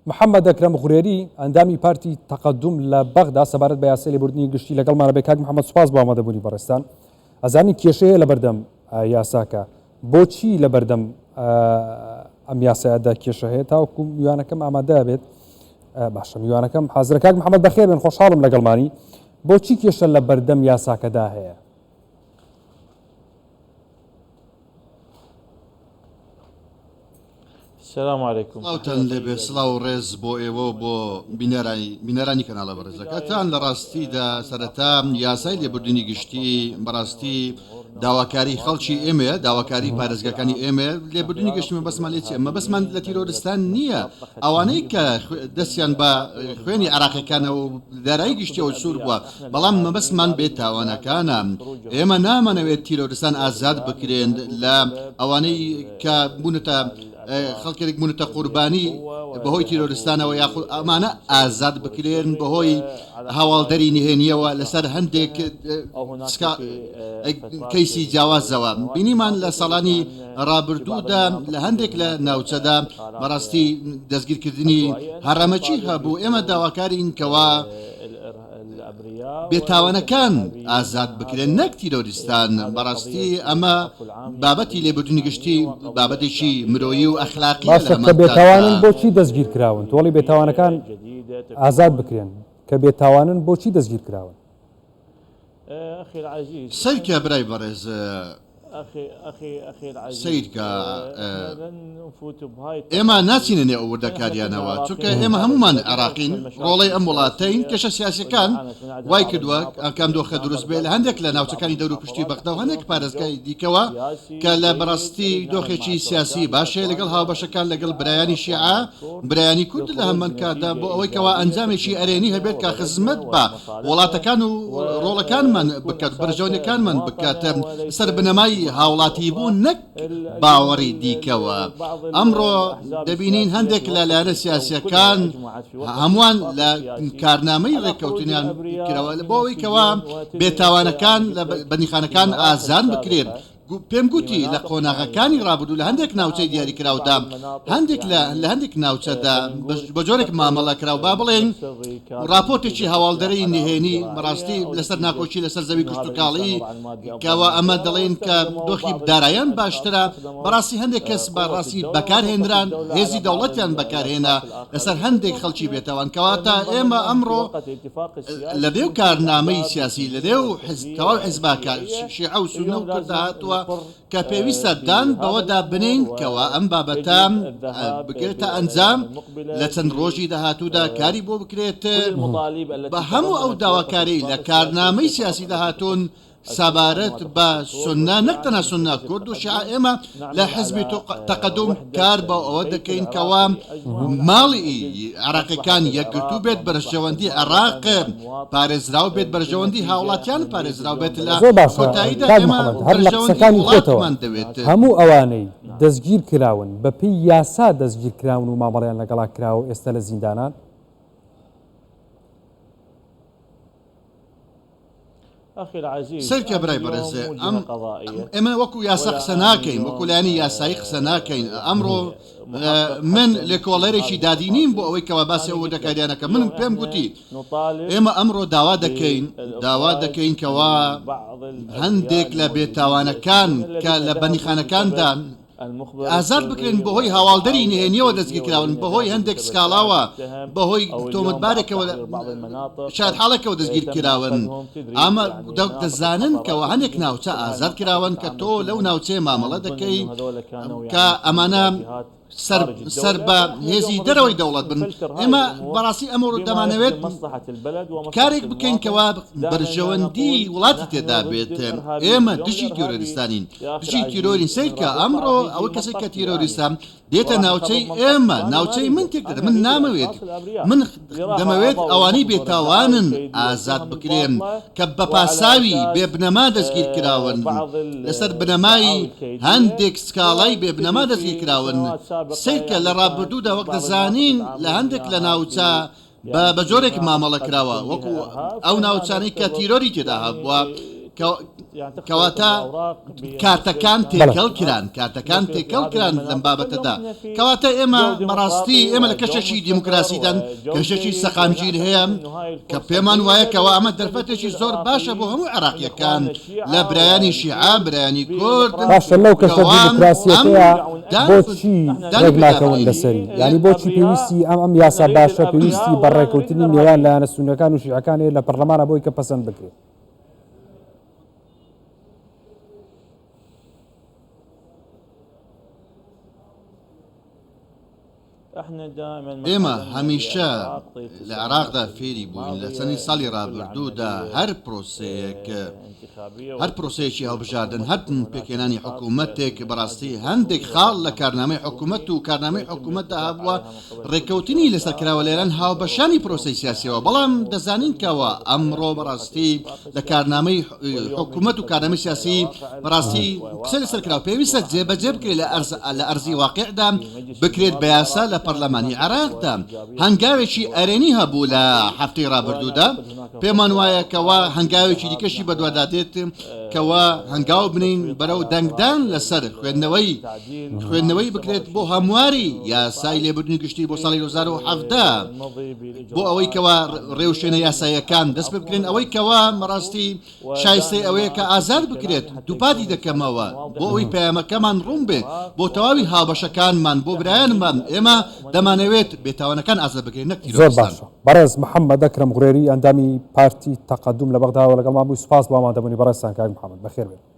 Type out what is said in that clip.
محەممەد ئەکرەم غورێری ئەندامی پارتی تەقەدوم لە بەغدا سەبارەت بە یاسای لێبوردنی گشتی لەگەڵمانە بێ. کاک محەممەد سوپاس بۆ ئامادەبوونی بەڕێستان. ئەزانی کێشەیە لە بەردەم یاساکە بۆچی لە بەردەم ئەم یاسایەدا کێشە هەیە تاوەکو میوانەکەم ئامادە بێت. باشە میوانەکەم حازرە. کاک محەممەد بەخێر بن، خۆشحاڵم لەگەڵمانی. بۆچی کێشە لە بەردەم یاساکەدا هەیە؟ السلام عليكم. سڵاوتان لێبێ، سڵاو و ڕێز بۆ ئێوە بۆ بینەرانی کەناڵە بەڕێزەکەتان. لە ڕاستیدا سەرەتا یاسای لێبوردنی گشتی بەڕاستی داواکاری خەڵکی ئێمە، داواکاری پارێزگاکانی ئێمە. لێبوردنی گشتمە بەسمان لێ ئەمە بەسمان لە تیرۆرستان نییە. ئەوانەی کە دەستیان بە خوێنی عراقیەکانەوە و دارایی گشتیەوە سوور بووە، بەڵام مەبەسمان بێت تاوانەکانە. ئێمە نامانەوێت تیرۆرستان ئازاد بکرێن لە ئەوانەی کە بوونەتە خەڵکێک بوونەتە قوربانی بەهۆی تیرۆرستانەوە، یاخود ئەمانە ئازاد بکرێن بەهۆی هەواڵدەری نهێنیەوە لەسەر هەندێک کەیسی جیاوازەوە. بینیمان لە ساڵانی ڕابردوودا لە هەندێک لە ناوچەدا بەڕاستی دەستگیرکردنی هەڕەمەچی هەبوو. ئێمە داواکارین کەوا بێتاوانەکان ئازاد بکرێن، نەک تیرۆریستان. بەڕاستی ئەمە بابەتی لێبوردنی گشتی بابەتێکی مرۆیی و ئەخلاقی کە بێتاوانن بۆچی دەستگیر کراون؟ تۆڵی بێتاوانەکان ئازاد بکرێن کە بێتاوانن بۆچی دەستگیر کراون؟ سەرکە برای بەڕێز سیرکە ئێمە ناچینە نێو وردەکاریانەوە، چونکە ئێمە هەمومان عراقین، ڕۆڵەی ئەم وڵاتین. کێشە سیاسەکان وای کردووە ئەکەم دۆخە دروست بێت لە هەندێک لە ناوچەکانی دەور و پشتی بەغدا و هەندێک پارێزگای دیکەوە کە لە بەڕاستی دۆخێکی سیاسی باشەیە لەگەڵ هاوبەشەکان، لەگەڵ برایانی شیعە، برایانی کورد لە هەمانکادا، بۆ ئەوەی کەوا ئەنجامێکی ئەرێنی هەبێت کە خزمەت بە وڵاتەکان و ڕۆڵەکانمان بکات، بەرژەوەنیەکانمان بکاتە سەر بنەمای هاوڵاتی بوو، نەک باوەڕی دیکەوە. ئەمڕۆ دەبینین هەندێک لە لایەنە سیاسیەکان هەمووان لە کارنامەی ڕێککەوتنیان کراوە بۆەوەی کەوا بێتاوانەکان لە بەندیخانەکان ئازاد بکرێن. پێم گوتی لە قۆناغەکانی ڕابردوو لە هەندێک ناوچەی دیاری کراودا، لە هەندێک ناوچەدا بە جۆرێک مامەڵە کراو، با بڵێن راپۆرتێکی هەواڵدەرەی نهێنی بەڕاستی لەسەر ناکۆچی لەسەر زەوی کشت و کاڵی کەوا ئەمە دەڵێن کە دۆخی دارایان باشترە. بەڕاستی هەندێک کەس بەڕاستی بەکارهێنران، هێزی دەوڵەتیان بەکارهێنا لەسەر هەندێک خەڵکی بێتەوان. کەواتە ئێمە ئەمڕۆ لە دێو کارنامەی سیاسی، لە دێو تەواو حیزباکە شیعە و سونە و کورد هاتووە کە پێویستە دان بەوەدا بنین کەوا ئەم بابەتە بگرێتە ئەنجام، لە چەند ڕۆژی داهاتوودا کاری بۆ بکرێت بە هەموو ئەو داواکاری لە کارنامەی سیاسی داهاتوون سەبارەت بە سونە، نەک تەنها سونە کورد و شیعە. ئێمە لە حیزبی تەقەدوم کار بە ئەوە دەکەین کەوا ماڵی عراقیەکان یەکگرتوو بێت، بەرژەوەندی عراق پارێزراو بێت، بەرژەوەندی هاوڵاتیان پارێزراو بێت. لە کۆتاییدا ئێمە هەر لە قسەکانی خۆتەوە هەموو ئەوانەی دەستگیر کراون بەپێی یاسا دەستگیر کراون و مامەڵیان لەگەڵا کراوە ئێستا لە زیندانان. سەرکە برای بەڕێزێ، ئێمە وەکو یاسا قسە ناکەین، وەکو لایەنی یاسایی قسە ناکەین. ئەمڕۆ من لە کۆڵەرێکی دادینیم بۆ ئەوەی کەوا باسی ئەوە دەکاریانەکە. من پێم گوتی ئێمە ئەمڕۆ داوا دەکەین کەوا هەندێک لە بێتاوانەکان کە لە بەندیخانەکاندا ئازاد بکرێن بەهۆی هەواڵدەری نهێنیەوە دەستگیر کراون، بەهۆی هەندێک سکاڵاوە، بەهۆی تۆمەتبارێکەوە شاید حاڵێکەوە دەستگیر کراون. ئەمە دەزانن کەەوە هەندێک ناوچە ئازاد کراون کە تۆ لەو ناوچەیە مامەڵە دەکەی کە ئەمانە سەر بە هێزی دەرەوەی دەوڵەت بن. ئێمە بەڕاستی ئەمە دەمانەوێت کارێک بکەین کەوا بەرژەوەندی وڵاتی تێدا بێت. ئێمە دژی تیرۆریستانین، دژی تیرۆرین. سیرکە ئەمڕۆ ئەوە کەسێک کە تیرۆریستان دێتە ناوچەی ئێمە، ناوچەی من تێک دەدە. من نامەوێت، من دەمەوێت ئەوانەی بێتاوانن ئازاد بکرێن کە بە پاساوی بێبنەما دەستگیر کراون، لەسەر بنەمای هەندێک سکاڵای بێبنەما دەستگیر کراون. سیرکە لە ڕابردوودا وەک دەزانین لە هەندێک لە ناوچە بە جۆرێک مامەڵە کراوە، وەکو ئەو ناوچانەی کە تیرۆری تێدا هەبووە کەواتە کارتەکان تێکەڵ کران کارتەکان تێکەڵ کران لەم بابەتەدا کەواتە ئێمە بەڕاستی ئێمە لە کەشێکی دیموکراسیدان کەشێکی سەقامگیر هەیە کە پێمان وایەکەوە ئەمە دەرفەتێکی زۆر باشە بۆ هەموو عێراقیەکان لە برایانی شیعە برایانی کورد باشە لەو کەشە دیموکراسیەکەیە بۆچی ڕێک ناکەون لەسەری ینی بۆچی پێویستی ئەم یاسا باشە پێویستی بەڕێکەوتنی نێوان لایەنە سونیەکان و شیعەکانی لە پەرلەمانە بۆی کە پەسەند بکرێت ئێمە هەمیشە لە عێراقدا فێری بووین لە چەندی ساڵی ڕابردوودا هەر پرۆسەیەکی هەڵبژاردن هەر پێکێنانی حکوومەتێک بەڕاستی هەندێک خاڵ لە کارنامەی حکوومەت و کارنامەی حکوومەتدا هەبووە ڕێکەوتنی لەسەرکراوە لێران هاوبەشانی پرۆسەی سیاسیەوە بەڵام دەزانین کەوە ئەمڕۆ بەڕاستی لە کارنامەی حکوومەت و کارنامەی سیاسی بەڕاستی قسە لەسەرکراوە پێویستە جێبەجێ بکرێت لە ئەرزی واقعدا بکرێت بە یاسا لە پەرلەمانی عێراقدا هەنگاوێکی ئەرێنی هەبوو لە هەفتەی ڕابردوودا پێمان وایە کەوا هەنگاوێکی دیکەشی بەدوادادێت کەوا هەنگاو بنین بەرەو دەنگدان لەسەر خوێندنەوەی بکرێت بۆ هەمواری یاسای لێبوردنی گشتی بۆ ساڵی 2017 بۆ ئەوەی کەوا ڕێوشێنە یاساییەکان دەست پێ بکرێن ئەوەی کەوا مەڕاستی شایستەی ئەوەیە کە ئازاد بکرێت دووپاتی دەکەمەوە بۆ ئەوەی پەیامەکەمان ڕوون بێت بۆ تەواوی هاوبەشەکانمان بۆ برایانمان ئێمە دەمانەوێت بێتاوانەکان ئازاد بکرێن نەک زۆر باشە بەڕێز محەممەد ئەکرەم غورێری ئەندامی پارتی تەقەدوم لە بەغداوە لەگەڵ مامووی سوپاس بۆ ئامادەبوونی بەڕێستان کاک محەممەد بەخێر بێت